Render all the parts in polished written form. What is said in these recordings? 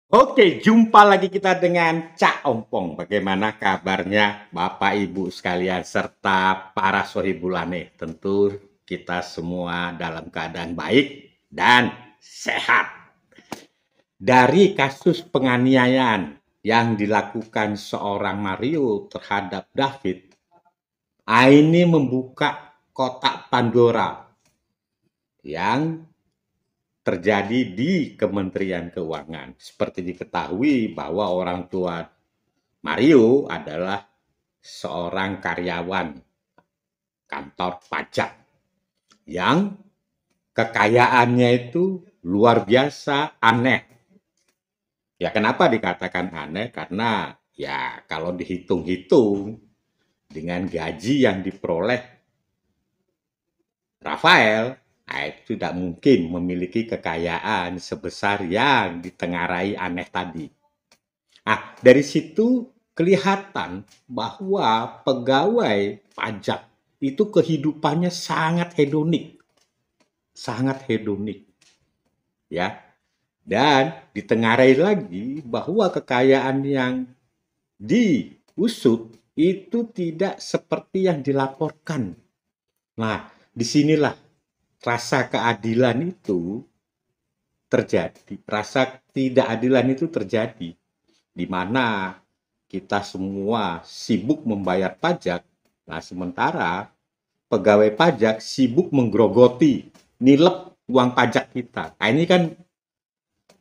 Oke, jumpa lagi kita dengan Cak Ompong. Bagaimana kabarnya Bapak Ibu sekalian serta para sohibulane? Tentu kita semua dalam keadaan baik dan sehat. Dari kasus penganiayaan yang dilakukan seorang Mario terhadap David, ini membuka kotak Pandora yang terjadi di Kementerian Keuangan. Seperti diketahui bahwa orang tua Mario adalah seorang karyawan kantor pajak yang kekayaannya itu luar biasa aneh. Ya kenapa dikatakan aneh? Karena ya kalau dihitung-hitung dengan gaji yang diperoleh Rafael, itu tidak mungkin memiliki kekayaan sebesar yang ditengarai aneh tadi. Dari situ kelihatan bahwa pegawai pajak itu kehidupannya sangat hedonik, ya. Dan ditengarai lagi bahwa kekayaan yang diusut itu tidak seperti yang dilaporkan. Nah, disinilah rasa keadilan itu terjadi, rasa tidak adilan itu terjadi, di mana kita semua sibuk membayar pajak, nah sementara pegawai pajak sibuk menggerogoti, nilep uang pajak kita. Nah ini kan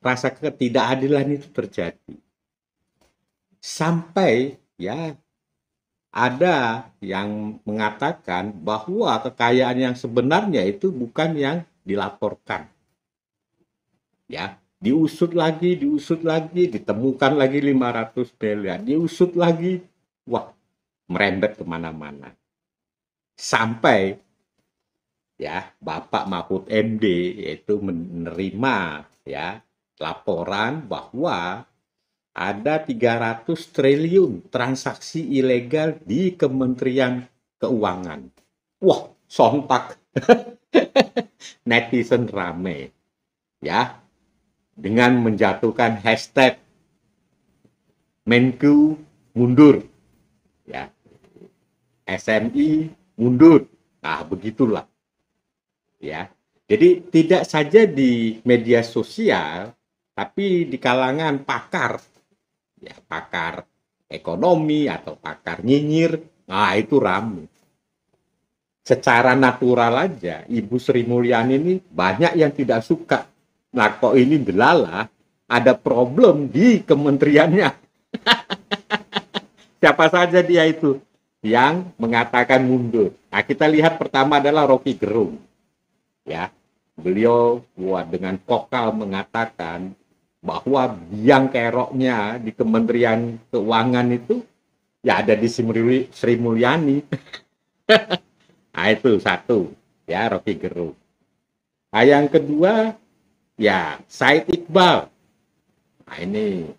rasa ketidakadilan itu terjadi. Sampai ya ada yang mengatakan bahwa kekayaan yang sebenarnya itu bukan yang dilaporkan. Ya, diusut lagi, ditemukan lagi 500 miliar, diusut lagi, wah, merembet kemana-mana. Sampai ya Bapak Mahfud MD yaitu menerima ya laporan bahwa ada 300 triliun transaksi ilegal di Kementerian Keuangan. Wah, sontak netizen rame ya dengan menjatuhkan hashtag Menku mundur ya, SMI mundur. Nah, begitulah ya. Jadi tidak saja di media sosial tapi di kalangan pakar ya, pakar ekonomi atau pakar nyinyir, nah itu ramai. Secara natural aja Ibu Sri Mulyani ini banyak yang tidak suka. Nah kok ini delala ada problem di kementeriannya. Siapa saja dia itu yang mengatakan mundur. Nah kita lihat pertama adalah Rocky Gerung. Ya, beliau dengan vokal mengatakan bahwa biang keroknya di Kementerian Keuangan itu ya ada di Sri Mulyani. Nah itu satu ya Rocky Gerung. Nah yang kedua ya Said Iqbal. Nah ini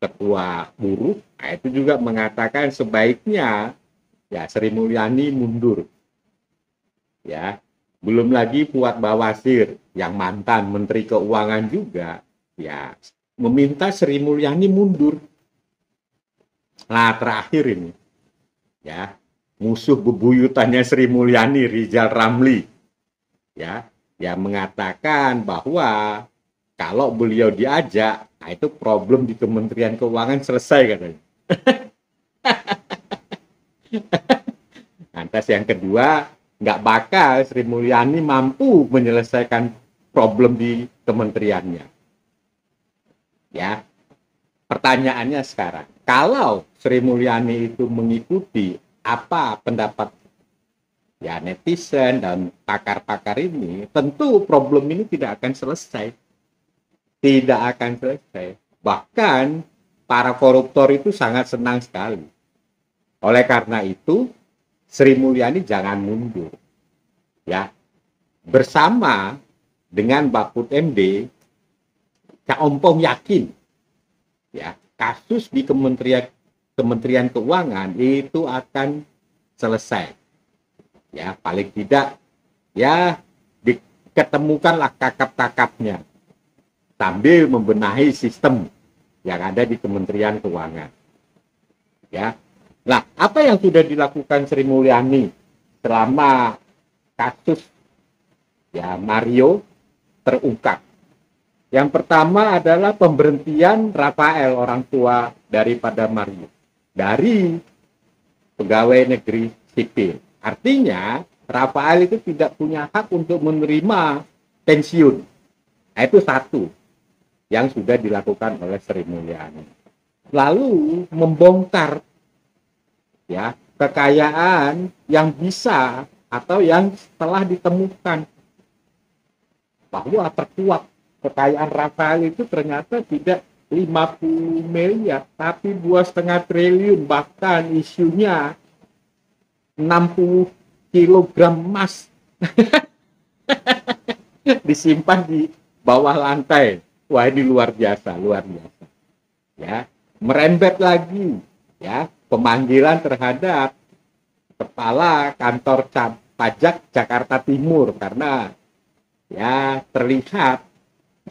ketua buruh. Nah itu juga mengatakan sebaiknya ya Sri Mulyani mundur. Ya, belum lagi Fuad Bawasir yang mantan Menteri Keuangan juga ya meminta Sri Mulyani mundur. Nah terakhir ini ya musuh bebuyutannya Sri Mulyani Rizal Ramli ya yang mengatakan bahwa kalau beliau diajak, nah itu problem di Kementerian Keuangan selesai katanya. Lantas yang kedua, nggak bakal Sri Mulyani mampu menyelesaikan problem di kementeriannya. Ya, pertanyaannya sekarang, kalau Sri Mulyani itu mengikuti apa pendapat ya netizen dan pakar-pakar ini, tentu problem ini tidak akan selesai. Tidak akan selesai. Bahkan para koruptor itu sangat senang sekali. Oleh karena itu, Sri Mulyani jangan mundur. Ya, bersama dengan Mahfud MD, Cak Ompong yakin ya kasus di Kementerian Keuangan itu akan selesai. Ya, paling tidak ya diketemukanlah kakap-kakapnya sambil membenahi sistem yang ada di Kementerian Keuangan. Ya. Nah, apa yang sudah dilakukan Sri Mulyani selama kasus ya Mario terungkap? Yang pertama adalah pemberhentian Rafael, orang tua daripada Mario, dari pegawai negeri sipil. Artinya, Rafael itu tidak punya hak untuk menerima pensiun. Nah, itu satu yang sudah dilakukan oleh Sri Mulyani. Lalu membongkar ya kekayaan yang bisa atau yang telah ditemukan bahwa terkuak kekayaan Rafael itu ternyata tidak 50 miliar, tapi 2,5 triliun, bahkan isunya 60 kilogram emas disimpan di bawah lantai. Wah, ini luar biasa, luar biasa. Ya, merembet lagi, ya, pemanggilan terhadap kepala kantor pajak Jakarta Timur karena ya terlihat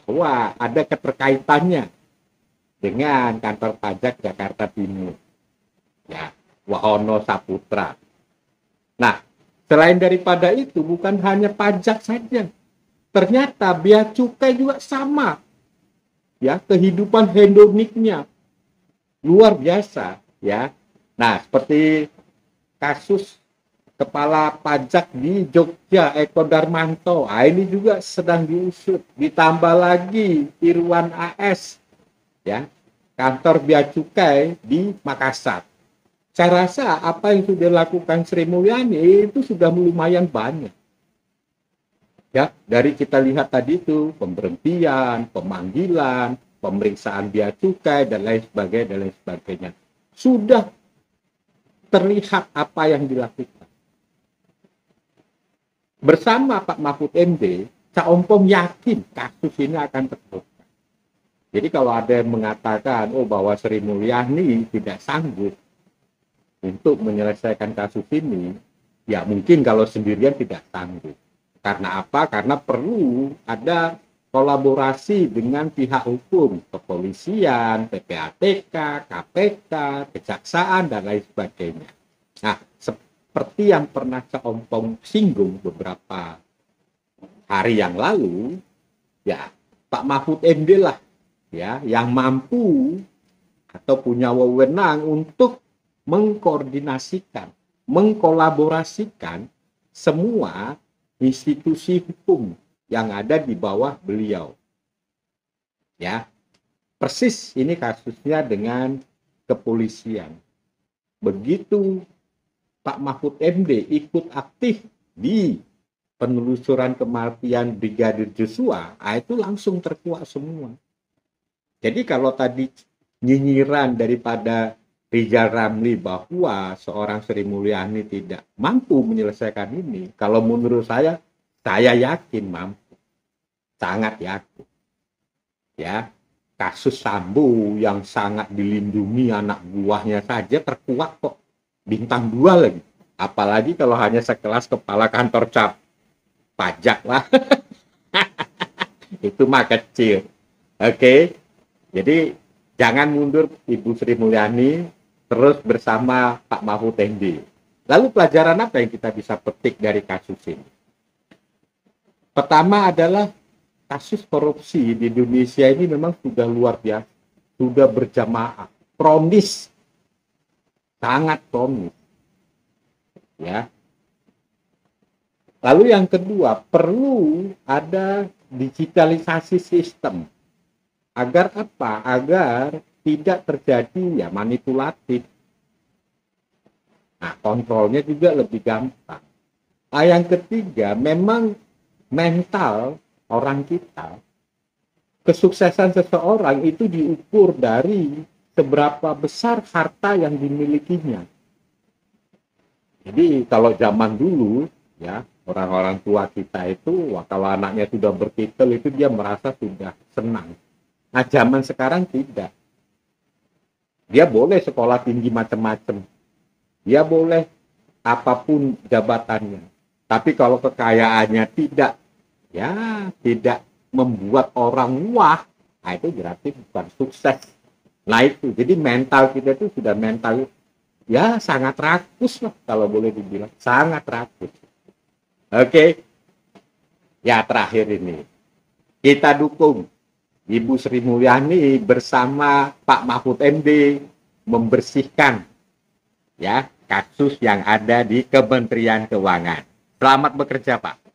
bahwa ada keterkaitannya dengan kantor pajak Jakarta Timur, ya, Wahono Saputra. Nah, selain daripada itu, bukan hanya pajak saja, ternyata bea cukai juga sama, ya, kehidupan hedoniknya luar biasa, ya. Nah, seperti kasus kepala pajak di Jogja, Eko Darmanto. Nah, ini juga sedang diusut. Ditambah lagi Irwan AS, ya, kantor bea cukai di Makassar. Saya rasa apa yang sudah dilakukan Sri Mulyani itu sudah lumayan banyak. Ya, dari kita lihat tadi itu pemberhentian, pemanggilan, pemeriksaan bea cukai dan lain sebagainya. Sudah terlihat apa yang dilakukan. Bersama Pak Mahfud MD, Cak Ompong yakin kasus ini akan terbuka. Jadi kalau ada yang mengatakan, oh bahwa Sri Mulyani tidak sanggup untuk menyelesaikan kasus ini, ya mungkin kalau sendirian tidak sanggup. Karena apa? Karena perlu ada kolaborasi dengan pihak hukum, kepolisian, PPATK, KPK, kejaksaan, dan lain sebagainya. Nah, seperti yang pernah Cak Ompong singgung beberapa hari yang lalu, ya Pak Mahfud MD lah ya yang mampu atau punya wewenang untuk mengkoordinasikan, mengkolaborasikan semua institusi hukum yang ada di bawah beliau. Ya, persis ini kasusnya dengan kepolisian. Begitu Pak Mahfud MD ikut aktif di penelusuran kematian Brigadir Joshua, itu langsung terkuak semua. Jadi kalau tadi nyinyiran daripada Rizal Ramli bahwa seorang Sri Mulyani tidak mampu menyelesaikan ini, kalau menurut saya yakin mampu, sangat yakin. Ya, kasus Sambo yang sangat dilindungi anak buahnya saja terkuak kok, bintang 2 lagi. Apalagi kalau hanya sekelas kepala kantor pajak lah. Itu mah kecil. Oke. Jadi jangan mundur Ibu Sri Mulyani, terus bersama Pak Mahfud MD. Lalu pelajaran apa yang kita bisa petik dari kasus ini? Pertama adalah kasus korupsi di Indonesia ini memang sudah luar biasa, sudah berjamaah, kronis, sangat kronis. Ya. Lalu yang kedua, perlu ada digitalisasi sistem. Agar apa? Agar tidak terjadi ya manipulatif. Nah, kontrolnya juga lebih gampang. Nah, yang ketiga, memang mental orang kita, kesuksesan seseorang itu diukur dari seberapa besar harta yang dimilikinya. Jadi kalau zaman dulu, ya orang-orang tua kita itu, kalau anaknya sudah bertitel itu dia merasa sudah senang. Nah, zaman sekarang tidak. Dia boleh sekolah tinggi macam-macam. Dia boleh apapun jabatannya. Tapi kalau kekayaannya tidak membuat orang wah, nah itu berarti bukan sukses Nah itu, jadi mental kita itu sudah mental ya sangat rakus lah kalau boleh dibilang, sangat rakus. Oke, ya terakhir ini kita dukung Ibu Sri Mulyani bersama Pak Mahfud MD membersihkan ya kasus yang ada di Kementerian Keuangan. Selamat bekerja, Pak.